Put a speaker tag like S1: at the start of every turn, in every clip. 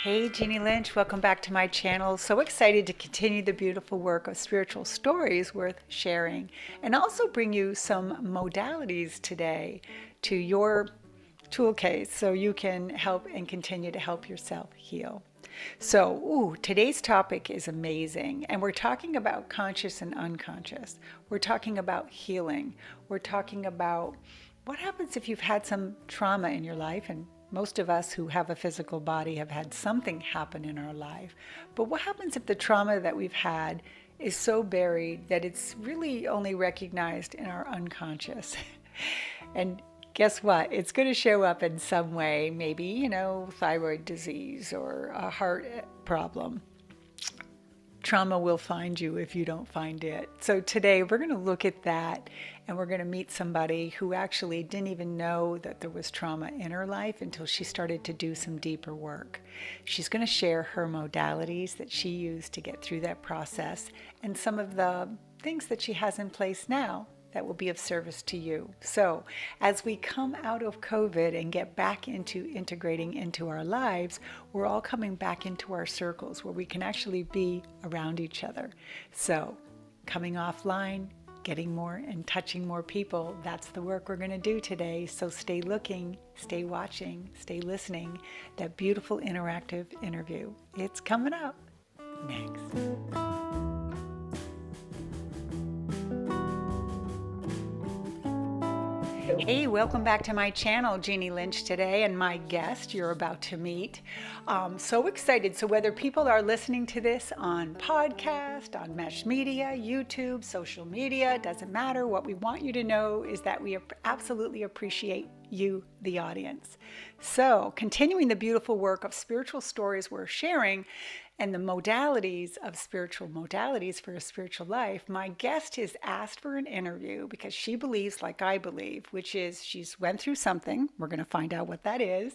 S1: Hey, Jeannie Lynch, welcome back to my channel. So excited to continue the beautiful work of spiritual stories worth sharing and also bring you some modalities today to your tool case so you can help and continue to help yourself heal. So, today's topic is amazing, and we're talking about conscious and unconscious. We're talking about healing. We're talking about what happens if you've had some trauma in your life, and most of us who have a physical body have had something happen in our life. But what happens if the trauma that we've had is so buried that it's really only recognized in our unconscious? And guess what? It's going to show up in some way, maybe, thyroid disease or a heart problem. Trauma will find you if you don't find it. So today we're going to look at that, and we're going to meet somebody who actually didn't even know that there was trauma in her life until she started to do some deeper work. She's going to share her modalities that she used to get through that process and some of the things that she has in place now that will be of service to you. So, as we come out of COVID and get back into integrating into our lives, we're all coming back into our circles where we can actually be around each other. So, coming offline, getting more and touching more people, that's the work we're going to do today. So, stay looking, stay watching, stay listening. That beautiful interactive interview. It's coming up next. Hey, welcome back to my channel, Jeannie Lynch today, and my guest you're about to meet. So excited. So whether people are listening to this on podcast, on mesh media, YouTube, social media, doesn't matter. What we want you to know is that we absolutely appreciate you, the audience. So continuing the beautiful work of spiritual stories we're sharing and the modalities of spiritual modalities for a spiritual life, my guest has asked for an interview because she believes, like I believe, which is she's went through something. We're going to find out what that is.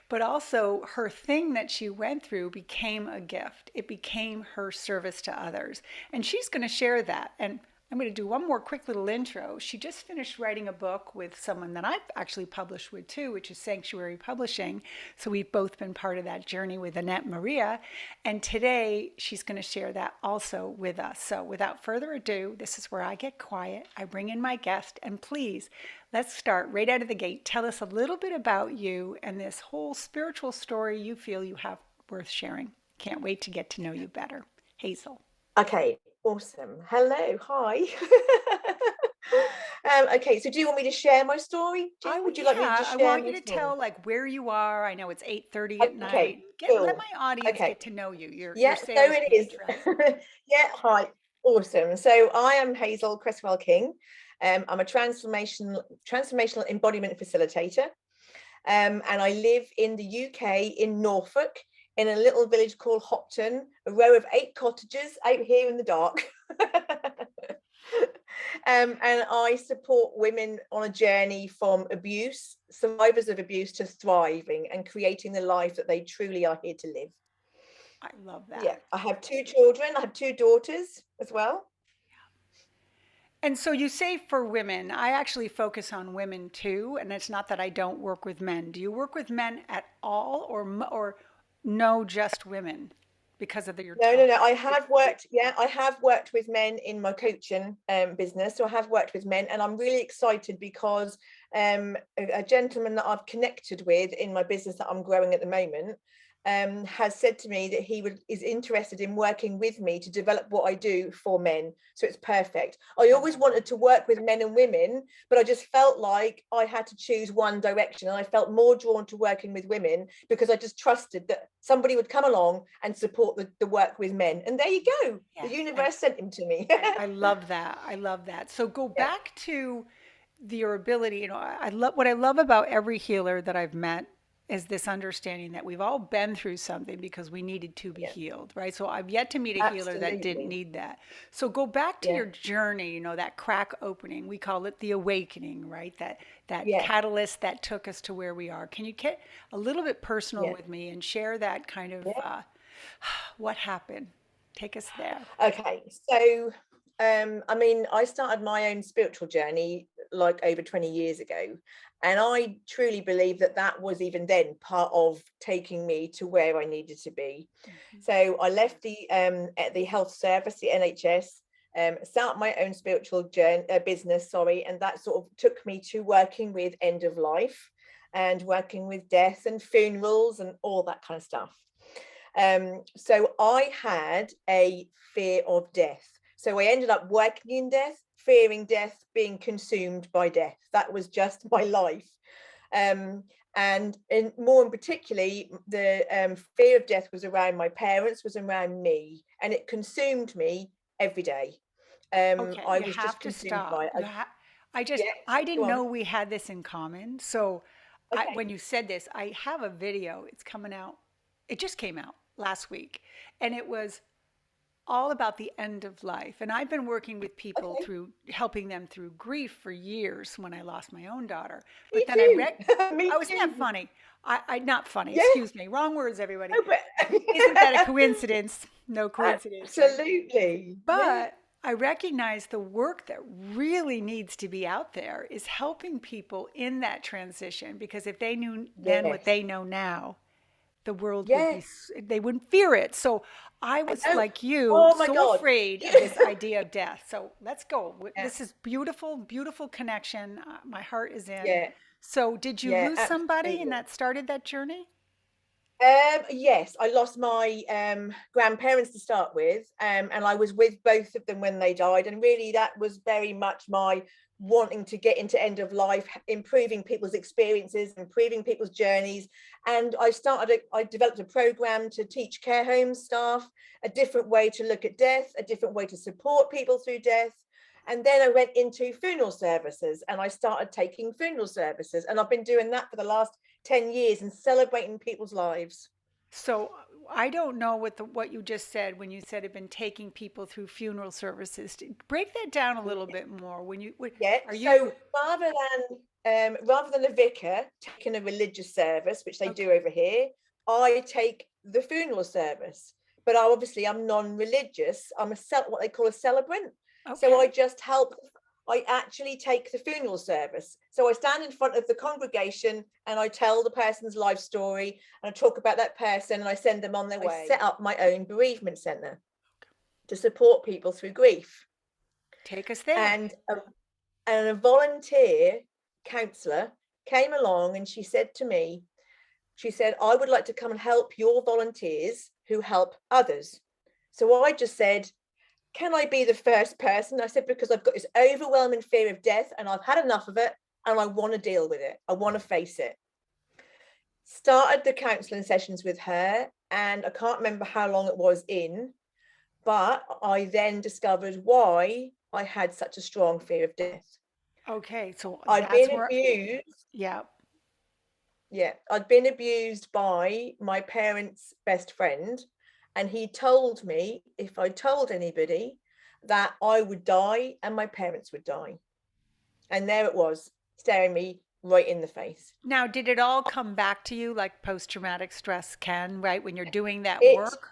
S1: But also her thing that she went through became a gift. It became her service to others. And she's going to share that. And I'm going to do one more quick little intro. She just finished writing a book with someone that I've actually published with too, which is Sanctuary Publishing. So we've both been part of that journey with Annette Maria. And today she's going to share that also with us. So without further ado, this is where I get quiet. I bring in my guest, and please, let's start right out of the gate. Tell us a little bit about you and this whole spiritual story you feel you have worth sharing. Can't wait to get to know you better. Hazel.
S2: Okay, awesome. Hello, hi. Okay, so do you want me to share my story, Jean? Would you like me to
S1: I
S2: share
S1: want you
S2: my
S1: to
S2: story?
S1: tell like where you are. I know it's 8:30 at
S2: Okay,
S1: night. Let
S2: cool.
S1: my audience
S2: Okay,
S1: get to know you. Your
S2: yeah, so
S1: sales
S2: it
S1: pitch,
S2: is.
S1: right?
S2: Yeah, hi. Awesome. So I am Hazel Cresswell-King. I'm a transformational embodiment facilitator. And I live in the UK in Norfolk, in a little village called Hopton, a row of 8 cottages out here in the dark. And I support women on a journey from abuse, survivors of abuse, to thriving and creating the life that they truly are here to live.
S1: I love
S2: Yeah,
S1: that.
S2: I have 2 children. I have 2 daughters as well.
S1: And so you say for women, I actually focus on women too, and it's not that I don't work with men. Do you work with men at all, or no, just women because of your
S2: No, no,
S1: talk?
S2: no. I have worked, yeah, I have worked with men in my coaching business. So I have worked with men, and I'm really excited because a gentleman that I've connected with in my business that I'm growing at the moment has said to me that is interested in working with me to develop what I do for men. So it's perfect. I always wanted to work with men and women, but I just felt like I had to choose one direction. And I felt more drawn to working with women because I just trusted that somebody would come along and support the work with men. And there you go. The
S1: Yes, and
S2: universe sent him to me.
S1: I love that. I love that. So go
S2: Yeah,
S1: back to your ability. I love what I love about every healer that I've met is this understanding that we've all been through something because we needed to be
S2: yeah,
S1: healed, right? So I've yet to meet a healer that didn't
S2: absolutely.
S1: need that. So go back to
S2: Yeah,
S1: your journey, that crack opening. We call it the awakening, right? That
S2: yeah,
S1: catalyst that took us to where we are. Can you get a little bit personal
S2: yeah,
S1: with me and share that kind of
S2: yeah.
S1: what happened? Take us there.
S2: Okay, so I mean, I started my own spiritual journey like over 20 years ago. And I truly believe that that was even then part of taking me to where I needed to be.
S1: Mhm.
S2: So I left at the health service, the NHS, set up my own spiritual business, and that sort of took me to working with end of life and working with death and funerals and all that kind of stuff. So I had a fear of death. So I ended up working in death, fearing death, being consumed by death. That was just my life. And more in particularly, the fear of death was around my parents, was around me, and it consumed me every day.
S1: Okay,
S2: I
S1: you
S2: was just
S1: have to
S2: consumed
S1: stop.
S2: by it. Yeah,
S1: I
S2: go
S1: didn't
S2: on.
S1: know we had this in common. So
S2: Okay.
S1: when you said this, I have a video. It's coming out. It just came out last week. And it was all about the end of life. And I've been working with people
S2: Okay.
S1: through helping them through grief for years when I lost my own daughter.
S2: Me
S1: But then
S2: too. Me
S1: oh, isn't that
S2: too.
S1: funny? Not funny,
S2: Yeah.
S1: excuse me. Wrong words, everybody.
S2: Oh, but
S1: Isn't that a coincidence? No coincidence, right?
S2: absolutely. Yeah.
S1: But I recognize the work that really needs to be out there is helping people in that transition, because if they knew then what
S2: Yes.
S1: they know now, the world would
S2: Yeah.
S1: be, they wouldn't fear it. So I
S2: I
S1: was
S2: know.
S1: like you,
S2: Oh my
S1: so
S2: God.
S1: afraid of this idea of death. So let's go.
S2: Yeah.
S1: This is beautiful, beautiful connection. My heart is in.
S2: Yeah.
S1: So did you
S2: Yeah.
S1: lose somebody and
S2: Absolutely.
S1: that started that journey?
S2: Yes, I lost my grandparents to start with, and I was with both of them when they died. And really, that was very much my wanting to get into end of life, improving people's experiences, improving people's journeys. And I developed a program to teach care home staff a different way to look at death, a different way to support people through death. And then I went into funeral services and I started taking funeral services. And I've been doing that for the last 10 years and celebrating people's lives.
S1: So I don't know what you just said when you said have been taking people through funeral services. Break that down a little bit more.
S2: Yeah.
S1: Are
S2: So
S1: you
S2: rather than a vicar taking a religious service, which they do
S1: okay?
S2: over here, I take the funeral service. But I'm non-religious. What they call a celebrant. So
S1: Okay.
S2: I actually take the funeral service. So I stand in front of the congregation and I tell the person's life story and I talk about that person and I send them on their way. I set up my own bereavement centre to support people through grief.
S1: Take us there.
S2: And a volunteer counsellor came along and she said to me, she said, I would like to come and help your volunteers who help others. So I just said, can I be the first person? I said, because I've got this overwhelming fear of death and I've had enough of it and I want to deal with it. I want to face it. Started the counselling sessions with her and I can't remember how long it was in, but I then discovered why I had such a strong fear of death.
S1: Okay. So
S2: I'd
S1: that's
S2: been
S1: where,
S2: abused.
S1: yeah.
S2: Yeah, I'd been abused by my parents' best friend. And he told me if I told anybody that I would die and my parents would die. And there it was, staring me right in the face.
S1: Now, did it all come back to you like post-traumatic stress can, right? When you're doing that
S2: It
S1: work?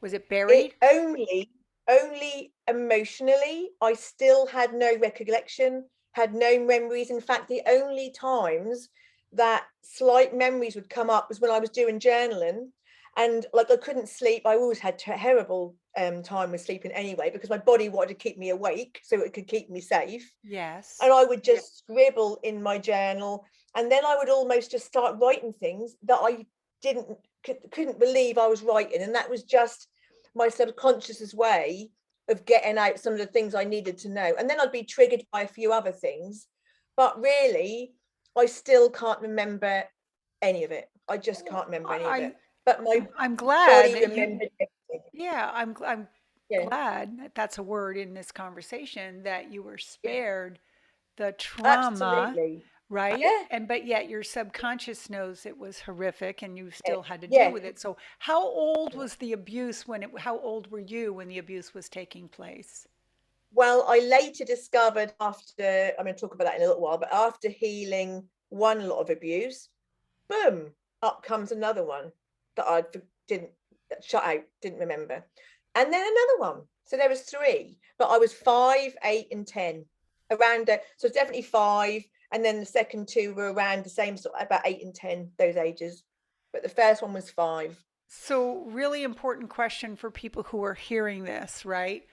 S1: Was it
S2: it
S1: buried?
S2: only emotionally, I still had no recollection, had no memories. In fact, the only times that slight memories would come up was when I was doing journaling, and like I couldn't sleep. I always had terrible time with sleeping anyway because my body wanted to keep me awake so it could keep me safe.
S1: Yes.
S2: And I would just scribble in my journal, and then I would almost just start writing things that I didn't couldn't believe I was writing, and that was just my subconscious's way of getting out some of the things I needed to know. And then I'd be triggered by a few other things, but really I still can't remember any of it. I just
S1: Well,
S2: can't remember any of it,
S1: I
S2: but my
S1: I'm glad
S2: body
S1: that you
S2: remembered everything.
S1: yeah, I'm
S2: Yeah,
S1: glad that that's a word in this conversation that you were
S2: yeah,
S1: spared the trauma,
S2: absolutely.
S1: right?
S2: Yeah,
S1: And but yet your subconscious knows it was horrific and you
S2: yeah,
S1: still had to deal
S2: yeah.
S1: with it. So how old was the abuse how old were you when the abuse was taking place?
S2: Well, I later discovered after, I'm going to talk about that in a little while, but after healing one lot of abuse, boom, up comes another one that I didn't shut out, didn't remember. And then another one. So there was three, but I was 5, 8, and 10. around so it's definitely 5, and then the second 2 were around the same sort, about 8 and 10, those ages, but the first one was 5.
S1: So, really important question for people who are hearing this, right?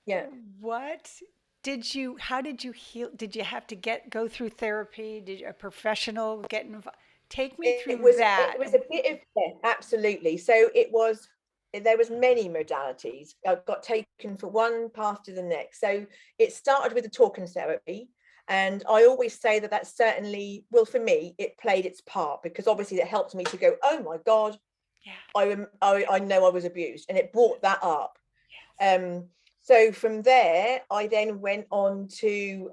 S2: Yeah.
S1: What how did you heal? Did you have to go through therapy? Did a professional get involved? Take me through
S2: It
S1: that.
S2: was a bit of, yeah, absolutely. So there was many modalities. I got taken from one path to the next. So it started with the talking therapy. And I always say that that certainly, well, for me, it played its part, because obviously it helped me to go, oh my God,
S1: Yeah.
S2: I know I was abused, and it brought that up.
S1: Yes.
S2: So from there, I then went on to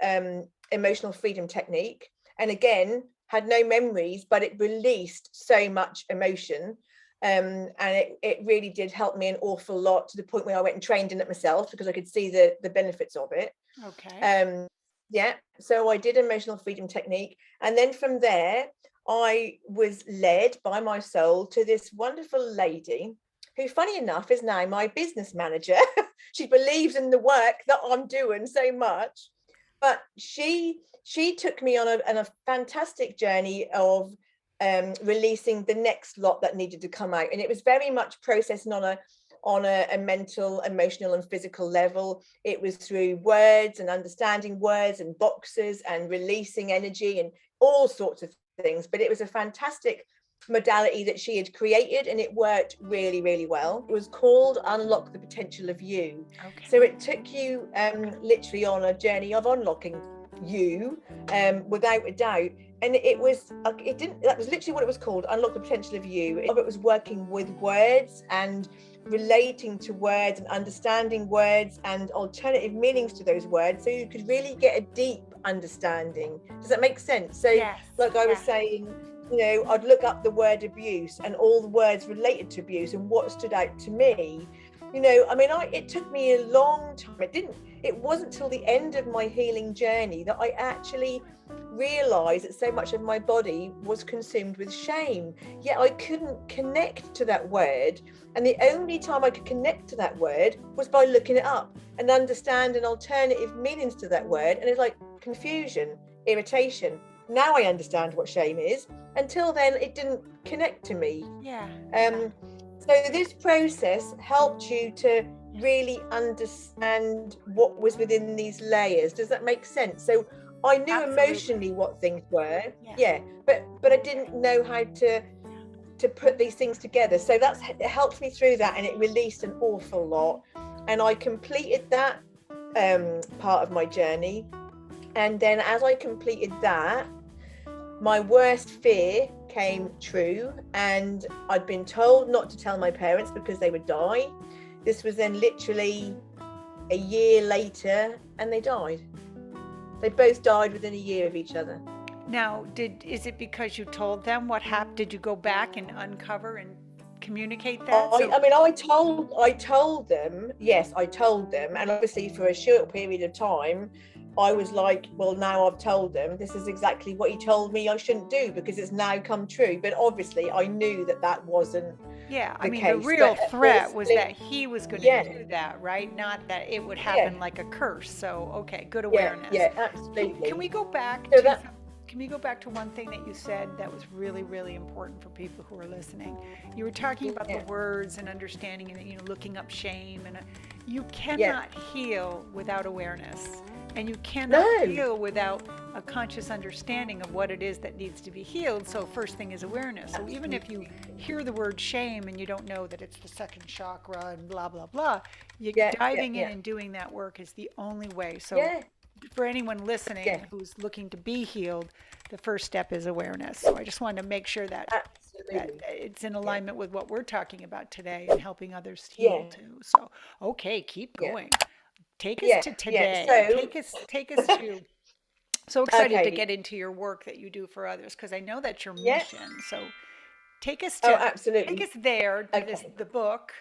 S2: emotional freedom technique, and again had no memories, but it released so much emotion. And it really did help me an awful lot, to the point where I went and trained in it myself, because I could see the benefits of it.
S1: Okay.
S2: Yeah, so I did emotional freedom technique, and then from there I was led by my soul to this wonderful lady who, funny enough, is now my business manager. She believes in the work that I'm doing so much, but she took me on a fantastic journey of releasing the next lot that needed to come out, and it was very much processing on a mental, emotional, and physical level. It was through words and understanding words and boxes and releasing energy and all sorts of things. But it was a fantastic modality that she had created, and it worked really, really well. It was called Unlock the Potential of You.
S1: Okay.
S2: So it took you literally on a journey of unlocking you, without a doubt. And it was that was literally what it was called, Unlock the Potential of You. It was working with words and relating to words and understanding words and alternative meanings to those words, so you could really get a deep understanding. Does that make sense? So
S1: Yes.
S2: like I was saying, I'd look up the word abuse and all the words related to abuse and what stood out to me. It took me a long time. It wasn't till the end of my healing journey that I actually realized that so much of my body was consumed with shame, yet I couldn't connect to that word. And the only time I could connect to that word was by looking it up and understanding alternative meanings to that word. And it's like confusion, irritation. Now I understand what shame is. Until then, it didn't connect to me.
S1: Yeah.
S2: So this process helped you to really understand what was within these layers. Does that make sense? So I knew
S1: Absolutely.
S2: emotionally what things were, but I didn't know how to put these things together. So it helped me through that, and it released an awful lot. And I completed that part of my journey. And then as I completed that, my worst fear came true, and I'd been told not to tell my parents because they would die. This was then literally a year later, and they died. They both died within a year of each other.
S1: Now, is it because you told them what happened? Did you go back and uncover and communicate that?
S2: I told them, yes, I told them. And obviously for a short period of time, I was like, well, now I've told them, this is exactly what he told me I shouldn't do, because it's now come true. But obviously I knew that wasn't the case.
S1: The real threat was that he was going to do that, right? Not that it would happen like a curse. So, okay, good awareness.
S2: Yeah, absolutely.
S1: Can we go back to one thing that you said that was really, really important for people who are listening? You were talking about the words and understanding and looking up shame, and you cannot heal without awareness. And you cannot heal without a conscious understanding of what it is that needs to be healed. So first thing is awareness. So even if you hear the word shame and you don't know that it's the second chakra and blah, blah, blah, diving in and doing that work is the only way. So for anyone listening who's looking to be healed, the first step is awareness. So I just wanted to make sure that it's in alignment with what we're talking about today and helping others heal too. So, okay, keep going. Take us to today. Take us to. So excited to get into your work that you do for others, because I know that's your mission. So take us to.
S2: Absolutely.
S1: Take us there to the book,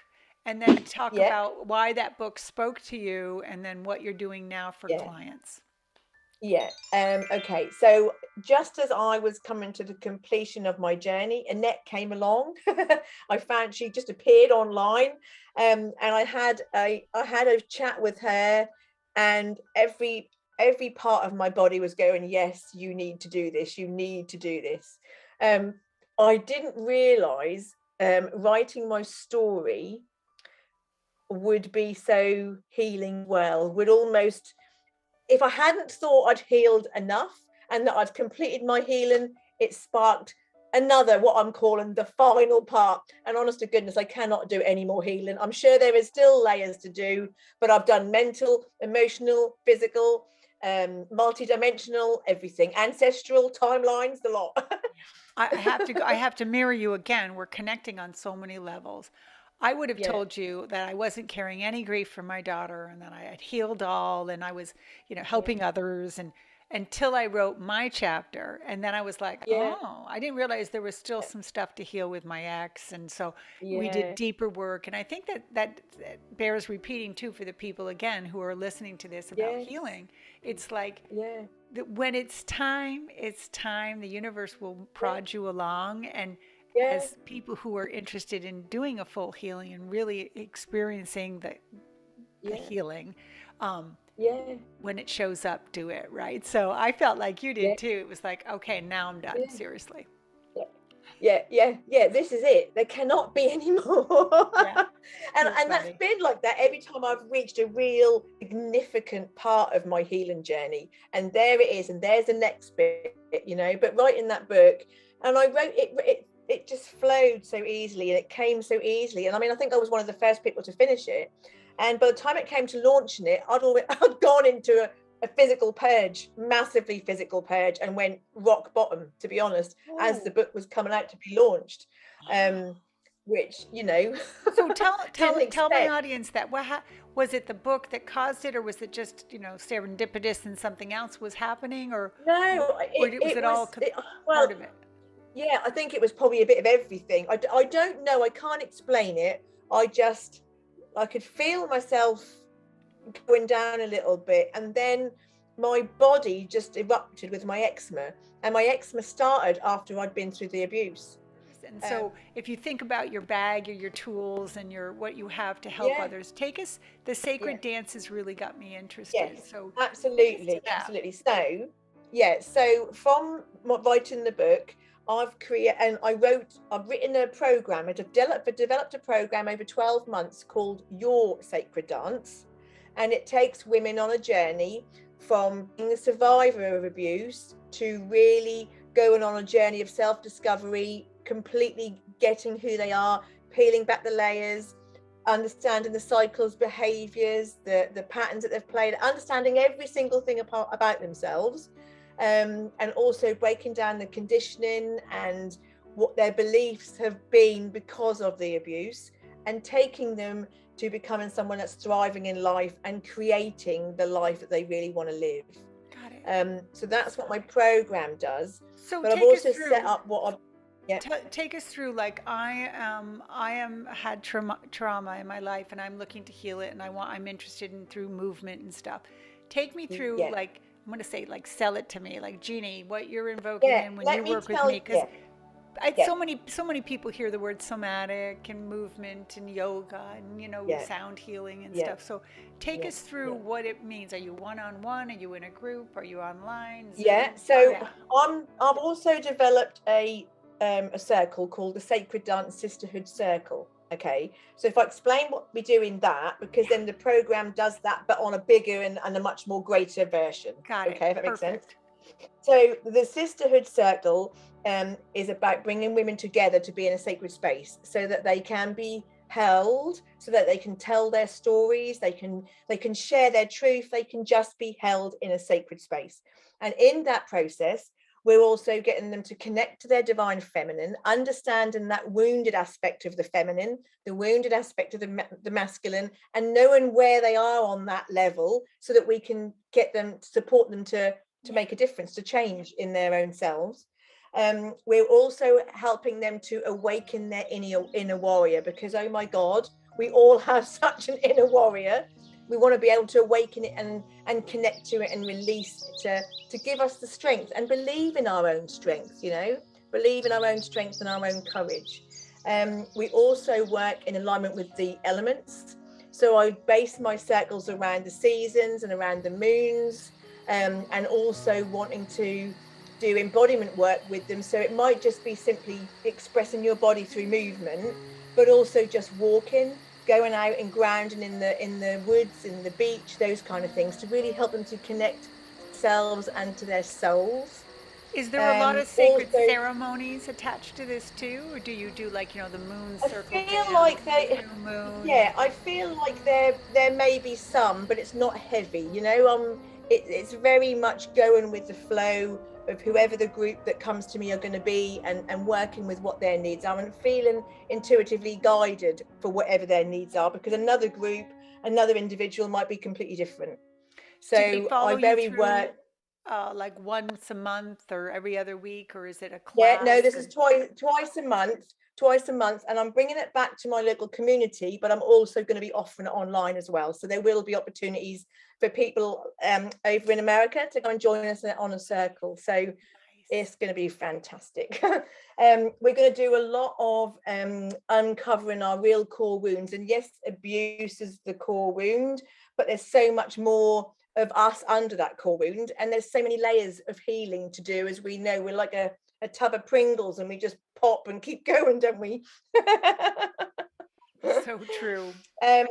S1: and then talk about why that book spoke to you, and then what you're doing now for clients.
S2: Okay. So just as I was coming to the completion of my journey, Annette came along. I found she just appeared online, and I had a chat with her, and every part of my body was going, yes, you need to do this, you need to do this. I didn't realize writing my story would be so healing well, would almost, if I hadn't thought I'd healed enough and that I'd completed my healing, it sparked another, what I'm calling the final part. And honest to goodness, I cannot do any more healing. I'm sure there is still layers to do, but I've done mental, emotional, physical, multi-dimensional, everything, ancestral, timelines, the lot.
S1: I have to mirror you again. We're connecting on so many levels. I would have
S2: Yeah,
S1: told you that I wasn't carrying any grief for my daughter and that I had healed all and I was,
S2: yeah,
S1: helping others and until I wrote my chapter. And then I was like,
S2: yeah,
S1: oh, I didn't realize there was still some stuff to heal with my ex. And so we did
S2: yeah,
S1: deeper work. And I think that bears repeating too for the people again who are listening to this about
S2: yes,
S1: healing. It's like
S2: yeah,
S1: when it's time, it's time. The universe will
S2: yeah,
S1: prod you along. And
S2: yeah,
S1: as people who are interested in doing a full healing and really experiencing the
S2: yeah,
S1: healing, um,
S2: yeah,
S1: when it shows up, do it, right? So I felt like you
S2: yeah,
S1: did too. It was like, okay, now I'm done,
S2: yeah.
S1: seriously.
S2: Yeah, yeah. This is it. There cannot be any more.
S1: Yeah, you're
S2: And that's
S1: funny.
S2: been like that every time I've reached a real significant part of my healing journey. And there it is, and there's the next bit, But writing that book, and I wrote it. It just flowed so easily, and it came so easily. And I mean, I think I was one of the first people to finish it. And by the time it came to launching it, I'd gone into a physical purge, massively physical purge, and went rock bottom, to be honest, as the
S1: Oh,
S2: book was coming out to be launched,
S1: wow.
S2: which
S1: So tell
S2: didn't
S1: tell my
S2: expect.
S1: audience that was it the book that caused it, or was it just serendipitous and something else was happening,
S2: No,
S1: or
S2: it,
S1: was
S2: it
S1: it all
S2: was
S1: part
S2: well,
S1: of it?
S2: yeah, I think it was probably a bit of everything. I don't know, I can't explain it. I could feel myself going down a little bit, and then my body just erupted with my eczema, and my eczema started after I'd been through the abuse.
S1: And
S2: um
S1: so if you think about your bag or your tools and your what you have to help
S2: yeah,
S1: others, take us the
S2: yeah,
S1: sacred dances really got me interested.
S2: yes,
S1: So take us to
S2: absolutely,
S1: that.
S2: absolutely. So yeah, so from writing the book, I've written a program. I've developed a program over 12 months called Your Sacred Dance, and it takes women on a journey from being a survivor of abuse to really going on a journey of self-discovery, completely getting who they are, peeling back the layers, understanding the cycles, behaviors, the patterns that they've played, understanding every single thing about themselves, and also breaking down the conditioning and what their beliefs have been because of the abuse, and taking them to becoming someone that's thriving in life and creating the life that they really want to live.
S1: Got it.
S2: So that's what my program does.
S1: So
S2: But I've
S1: take us
S2: also set
S1: through
S2: up what I've, yeah,
S1: take us through like I am had trauma in my life and I'm looking to heal it and I'm interested in through movement and stuff. Take me through
S2: yeah,
S1: like I'm going to say like sell it to me like Jeannie what you're invoking
S2: yeah.
S1: in when you
S2: Let me
S1: work with me
S2: tell,
S1: because
S2: yeah,
S1: I
S2: yeah,
S1: so many people hear the word somatic and movement and yoga and
S2: yeah,
S1: sound healing and
S2: yeah,
S1: stuff. So take
S2: yeah,
S1: us through
S2: yeah.
S1: what it means. Are you one on one? Are you in a group? Are you online?
S2: Yeah,
S1: Zoom?
S2: so
S1: Yeah.
S2: I've also developed a circle called the Sacred Dance Sisterhood Circle. Okay, so if I explain what we do in that, because
S1: Yeah.
S2: then the program does that, but on a bigger and a much more greater version.
S1: Got it.
S2: Okay, if that makes sense.
S1: Perfect.
S2: So the Sisterhood Circle is about bringing women together to be in a sacred space, so that they can be held, so that they can tell their stories, they can share their truth, they can just be held in a sacred space. And in that process, we're also getting them to connect to their divine feminine, understanding that wounded aspect of the feminine, the wounded aspect of the masculine, and knowing where they are on that level, so that we can get them, support them to
S1: Yeah.
S2: make a difference, to change in their own selves. We're also helping them to awaken their inner warrior, because oh my God, we all have such an inner warrior. We want to be able to awaken it and connect to it and release it to give us the strength, and believe in our own strength, believe in our own strength and our own courage. We also work in alignment with the elements. So I base my circles around the seasons and around the moons, and also wanting to do embodiment work with them. So it might just be simply expressing your body through movement, but also just walking, going out and grounding in the woods, in the beach, those kind of things, to really help them to connect themselves and to their souls.
S1: Is there a lot of sacred
S2: Also,
S1: ceremonies attached to this too, or do you do like, the moon
S2: I
S1: circle
S2: feel
S1: dance,
S2: like they,
S1: new moon?
S2: yeah, I feel like there may be some, but it's not heavy. It's very much going with the flow of whoever the group that comes to me are going to be, and working with what their needs are, and feeling intuitively guided for whatever their needs are, because another group, another individual might be completely different.
S1: Do they
S2: So I
S1: follow you
S2: very work.
S1: through like once a month or every other week, or is it a
S2: Yeah, no,
S1: class?
S2: this is twice a month, and I'm bringing it back to my local community, but I'm also going to be offering it online as well. So there will be opportunities for people over in America to come and join us on a circle. So it's going to be fantastic. We're going to do a lot of uncovering our real core wounds. And yes, abuse is the core wound, but there's so much more of us under that core wound. And there's so many layers of healing to do. As we know, we're like a tub of Pringles, and we just pop and keep going, don't we?
S1: So true.
S2: um,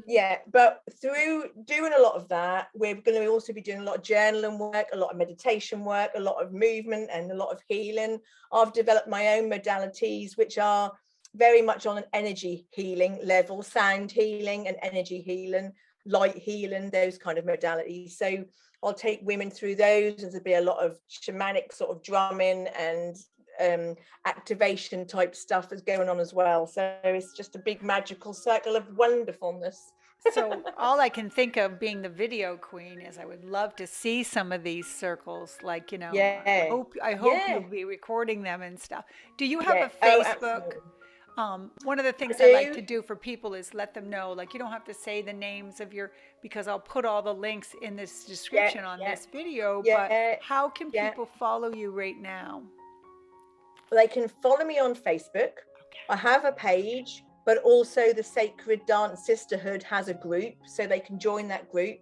S2: yeah, but through doing a lot of that, we're going to also be doing a lot of journaling work, a lot of meditation work, a lot of movement, and a lot of healing. I've developed my own modalities, which are very much on an energy healing level: sound healing and energy healing, light healing, those kind of modalities. So I'll take women through those, and there'll be a lot of shamanic sort of drumming and activation type stuff is going on as well. So it's just a big magical circle of wonderfulness.
S1: So all I can think of, being the video queen, is I would love to see some of these circles. Like,
S2: Yeah,
S1: I hope you'll
S2: yeah,
S1: be recording them and stuff. Do you have
S2: yeah.
S1: a
S2: Oh,
S1: Facebook?
S2: absolutely.
S1: One of the
S2: I
S1: things I like
S2: do.
S1: to do for people is let them know, like, you don't have to say the names of because I'll put all the links in this
S2: Yeah,
S1: description on
S2: yeah,
S1: this video, but
S2: yeah,
S1: how can
S2: yeah.
S1: people follow you right now?
S2: They can follow me on Facebook. I have a page, but also the Sacred Dance Sisterhood has a group, so they can join that group.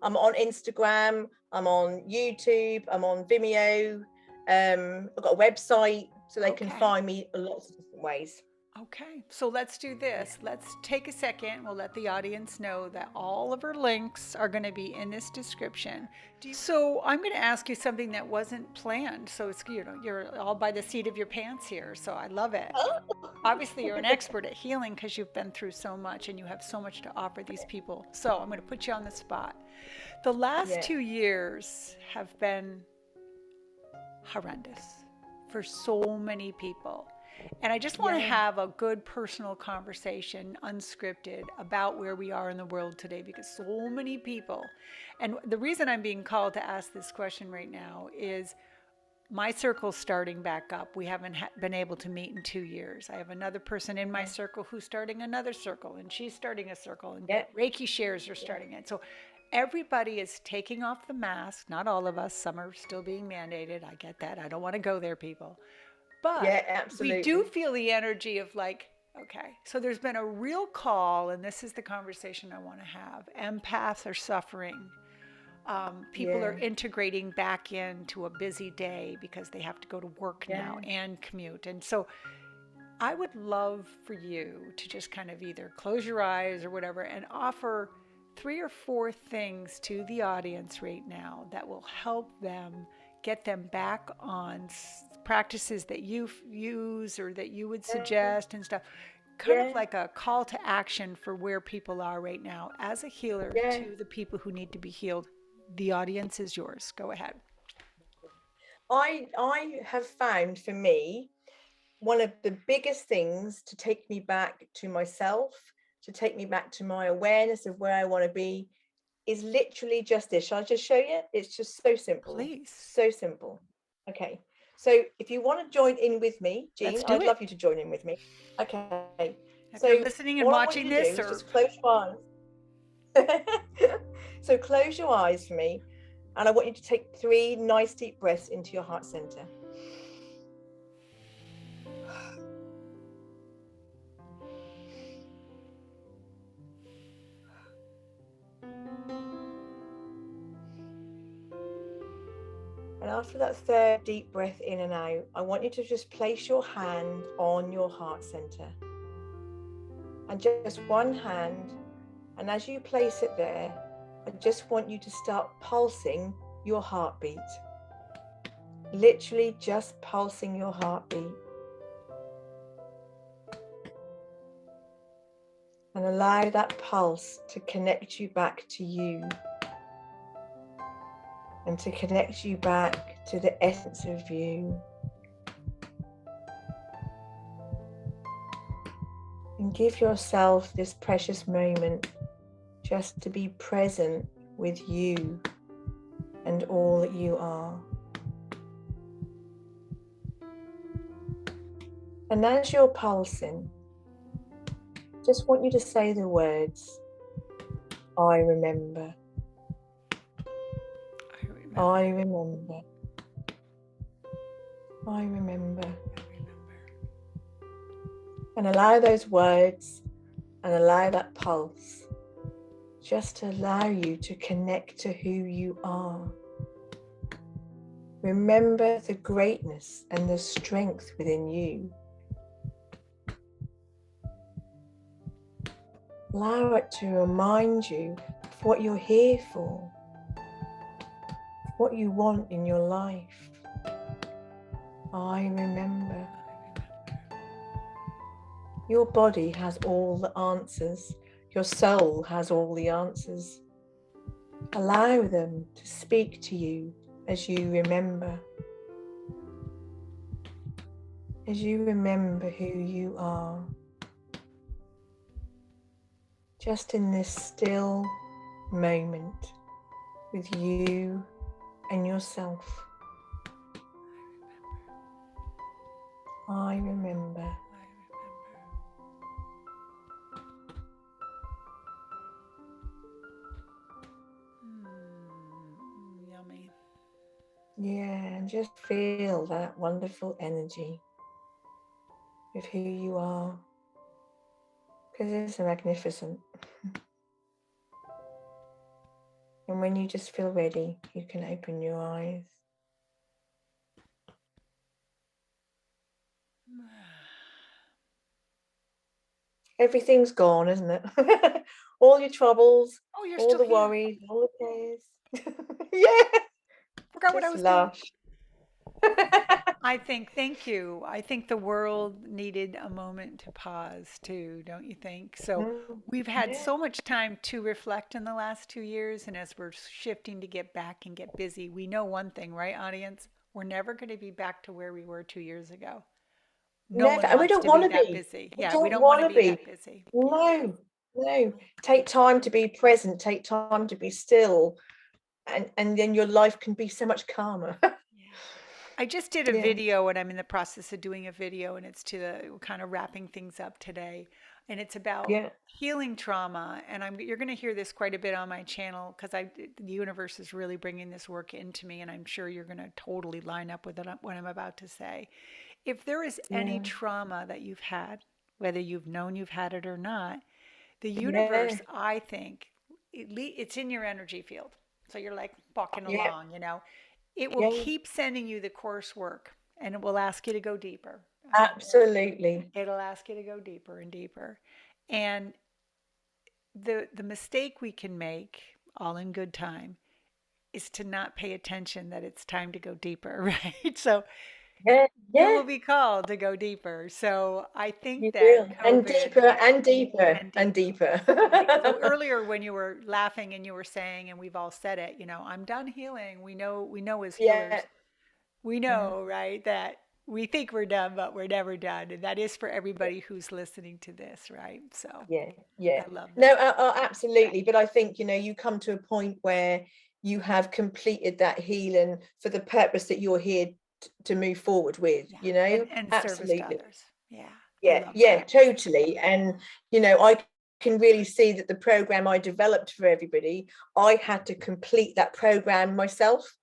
S2: I'm on Instagram, I'm on YouTube, I'm on Vimeo. I've got a website, so they can
S1: Okay.
S2: find me in lots of different ways.
S1: Okay, so let's do this. Let's take a second. We'll let the audience know that all of our links are going to be in this description. So I'm going to ask you something that wasn't planned. So it's, you're all by the seat of your pants here. So I love it.
S2: Oh.
S1: Obviously, you're an expert at healing because you've been through so much and you have so much to offer these people. So I'm going to put you on the spot. The last 2 years have been horrendous for so many people. And I just want to have a good personal conversation, unscripted, about where we are in the world today, because so many people, and the reason I'm being called to ask this question right now is my circle's starting back up. We haven't been able to meet in 2 years. I have another person in my circle who's starting another circle, and she's starting a circle, and Reiki shares are starting it. So everybody is taking off the mask. Not all of us. Some are still being mandated. I get that. I don't want to go there, people. But we do feel the energy of, like, okay, so there's been a real call, and this is the conversation I want to have. Empaths are suffering. People are integrating back into a busy day because they have to go to work now and commute. And so I would love for you to just kind of either close your eyes or whatever and offer 3 or 4 things to the audience right now that will help them, get them back on practices that you use or that you would suggest and stuff. Kind of like a call to action for where people are right now as a healer to the people who need to be healed. The audience is yours. Go ahead.
S2: I have found, for me, one of the biggest things to take me back to myself, to take me back to my awareness of where I want to be, is literally just this. Shall I just show you? It's just so simple.
S1: Please.
S2: So simple. Okay. So if you want to join in with me, Jean, I'd love you to join in with me. Okay.
S1: If
S2: So
S1: you're listening and
S2: all I want
S1: watching
S2: you to
S1: this,
S2: do is
S1: or
S2: just close your eyes. So close your eyes for me, and I want you to take 3 nice deep breaths into your heart center. And after that third deep breath in and out, I want you to just place your hand on your heart center. And just one hand. And as you place it there, I just want you to start pulsing your heartbeat. Literally just pulsing your heartbeat. And allow that pulse to connect you back to you. And to connect you back to the essence of you. And give yourself this precious moment just to be present with you and all that you are. And as you're pulsing, just want you to say the words, I remember. I remember. I remember. And allow those words and allow that pulse just to allow you to connect to who you are. Remember the greatness and the strength within you. Allow it to remind you of what you're here for, what you want in your life. I remember. Your body has all the answers. Your soul has all the answers. Allow them to speak to you as you remember. As you remember who you are. Just in this still moment with you and yourself. I remember.
S1: Yummy.
S2: Yeah, and just feel that wonderful energy of who you are, because it's magnificent. And when you just feel ready, you can open your eyes. Everything's gone, isn't it? All your troubles,
S1: Oh, you're
S2: all
S1: still
S2: the
S1: here.
S2: worries, all the cares. Yeah.
S1: Forgot what I was
S2: lush.
S1: doing. Thank you. I think the world needed a moment to pause too, don't you think? So we've had
S2: Yeah.
S1: so much time to reflect in the last 2 years, and as we're shifting to get back and get busy, we know one thing, right, audience? We're never going to be back to where we were 2 years ago. No
S2: Never.
S1: one
S2: And we
S1: wants
S2: don't
S1: to
S2: want
S1: be
S2: to
S1: that
S2: be.
S1: busy.
S2: We
S1: Yeah, we
S2: don't
S1: don't want
S2: want
S1: to
S2: to
S1: be
S2: be.
S1: that busy. Yeah.
S2: No. Take time to be present. Take time to be still. And then your life can be so much calmer.
S1: I just did a
S2: Yeah.
S1: video, and I'm in the process of doing a video, and it's to the kind of wrapping things up today. And it's about
S2: Yeah.
S1: healing trauma. And you're going to hear this quite a bit on my channel because the universe is really bringing this work into me, and I'm sure you're going to totally line up with what I'm about to say. If there is any
S2: Yeah.
S1: trauma that you've had, whether you've known you've had it or not, the
S2: Yeah.
S1: universe, I think, it's in your energy field. So you're like walking
S2: Yeah.
S1: along, it will
S2: Yeah.
S1: keep sending you the coursework, and it will ask you to go deeper.
S2: Absolutely.
S1: It'll ask you to go deeper and deeper. And the mistake we can make, all in good time, is to not pay attention that it's time to go deeper, right? So
S2: Yeah.
S1: you will
S2: Yeah.
S1: be called to go deeper. So I think
S2: You
S1: that
S2: will. And
S1: COVID
S2: deeper and deeper
S1: and
S2: and
S1: deeper.
S2: deeper.
S1: So earlier when you were laughing and you were saying, and we've all said it, I'm done healing. We know as
S2: Yeah.
S1: healers, we
S2: Yeah.
S1: know, right, that we think we're done, but we're never done. And that is for everybody who's listening to this, right? So
S2: Yeah. Yeah.
S1: I love
S2: No,
S1: that.
S2: absolutely. But I think, you come to a point where you have completed that healing for the purpose that you're here to move forward with,
S1: Yeah. And service to
S2: absolutely.
S1: others. Yeah. I
S2: Yeah,
S1: love
S2: yeah,
S1: that.
S2: totally. And, I can really see that the program I developed for everybody, I had to complete that program myself.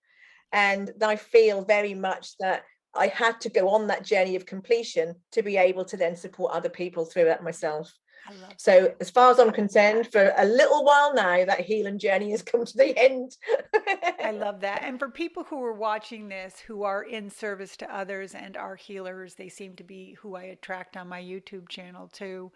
S2: And I feel very much that I had to go on that journey of completion to be able to then support other people through that myself.
S1: I love
S2: So
S1: that.
S2: as far as I'm concerned, for a little while now, that healing journey has come to the end.
S1: I love that. And for people who are watching this, who are in service to others and are healers, they seem to be who I attract on my YouTube channel too.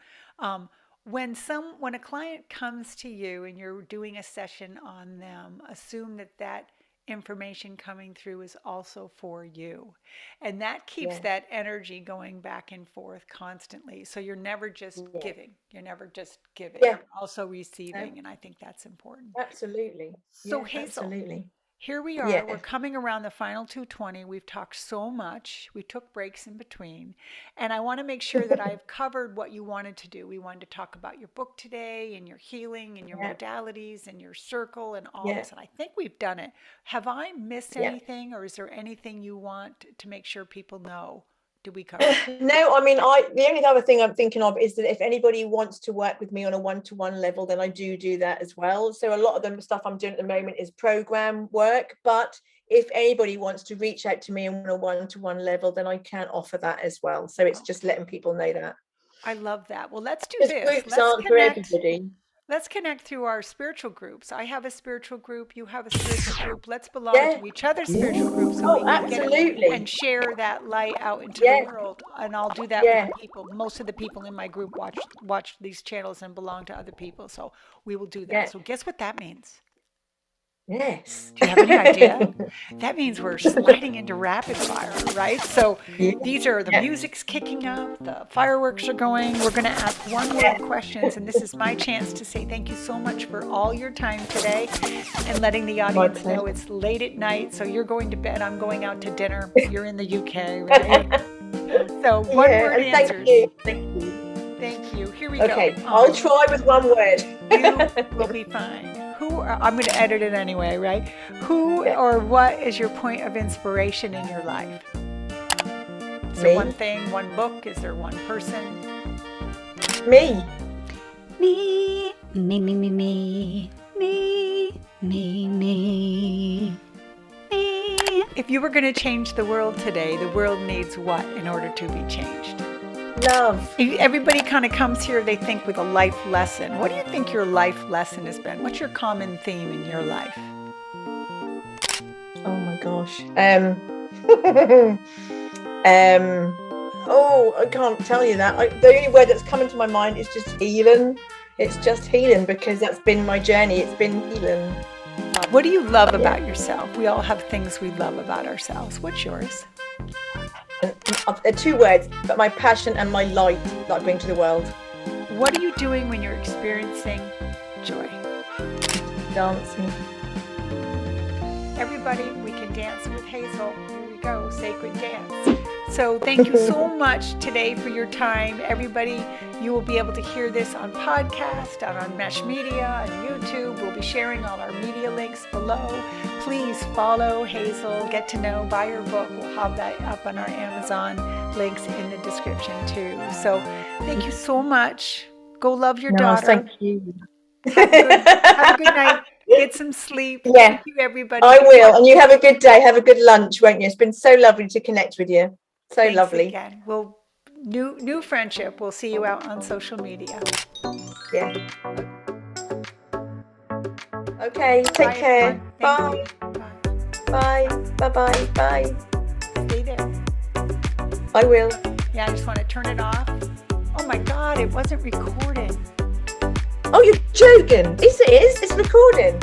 S1: When a client comes to you and you're doing a session on them, assume that that information coming through is also for you. And that keeps
S2: Yeah.
S1: that energy going back and forth constantly. So you're never just
S2: Yeah.
S1: giving. You're never just giving.
S2: Yeah.
S1: You're also receiving. And I think that's important.
S2: Absolutely.
S1: So
S2: Yeah,
S1: Hazel,
S2: absolutely.
S1: here we are.
S2: Yeah.
S1: We're coming around the final 220. We've talked so much. We took breaks in between. And I want to make sure that I've covered what you wanted to do. We wanted to talk about your book today and your healing and your
S2: Yeah.
S1: modalities and your circle and all
S2: Yeah.
S1: this. And I think we've done it. Have I missed
S2: Yeah.
S1: anything, or is there anything you want to make sure people know? Did we cover it?
S2: No, I mean, the only other thing I'm thinking of is that if anybody wants to work with me on a one-to-one level, then I do that as well. So a lot of the stuff I'm doing at the moment is program work, but if anybody wants to reach out to me on a one-to-one level, then I can offer that as well. So it's just letting people know that.
S1: I love that. Well, let's do
S2: Because
S1: this.
S2: groups
S1: Let's
S2: aren't for
S1: connect.
S2: everybody.
S1: Let's connect through our spiritual groups. I have a spiritual group. You have a spiritual group. Let's belong
S2: Yeah.
S1: to each other's spiritual groups so
S2: Oh,
S1: we can get it
S2: absolutely.
S1: and share that light out into
S2: Yeah.
S1: the world. And I'll do that
S2: Yeah.
S1: with people. Most of the people in my group watch these channels and belong to other people. So we will do that.
S2: Yeah.
S1: So guess what that means?
S2: Yes.
S1: Do you have any idea? That means we're sliding into rapid fire, right? So
S2: Yeah.
S1: these are the music's kicking up, the fireworks are going. We're going to ask one word questions, and this is my chance to say thank you so much for all your time today and letting the audience know it's late at night. So you're going to bed, I'm going out to dinner. You're in the UK, right? So one word
S2: and
S1: answers.
S2: Thank you.
S1: Thank you. Here we
S2: Okay,
S1: go.
S2: I'll try with one word.
S1: You will be fine. I'm going to edit it anyway, right? Who or what is your point of inspiration in your life? Is there one thing, one book? Is there one person?
S2: Me.
S1: Me, me, me, me, me, me, me, me, me. If you were going to change the world today, the world needs what in order to be changed?
S2: Love.
S1: Everybody kind of comes here, they think, with a life lesson. What do you think your life lesson has been? What's your common theme in your life?
S2: Oh my gosh. Oh, I can't tell you that. The only word that's coming to my mind is just healing. It's just healing, because that's been my journey. It's been healing.
S1: What do you love about yourself? We all have things we love about ourselves. What's yours?
S2: Two words, but my passion and my light that I bring to the world.
S1: What are you doing when you're experiencing joy?
S2: Dancing.
S1: Everybody, we can dance with Hazel. Here we go, sacred dance. So thank you so much today for your time. Everybody, you will be able to hear this on podcast, on Mesh Media, on YouTube. We'll be sharing all our media links below. Please follow Hazel, get to know, buy her book. We'll have that up on our Amazon links in the description too. So thank you so much. Go love your daughter.
S2: Thank you.
S1: Have a good night. Get some sleep.
S2: Yeah.
S1: Thank you, everybody.
S2: I will. And you have a good day. Have a good lunch, won't you? It's been so lovely to connect with you. So
S1: Thanks
S2: lovely.
S1: Again. We'll new friendship. We'll see you out on social media.
S2: Yeah. Okay. Take care. Bye. Bye. Bye. Bye. Bye.
S1: Stay there.
S2: I will.
S1: Yeah, I just want to turn it off. Oh my God, it wasn't recording.
S2: Oh, you're joking. Yes, it is. It's recording.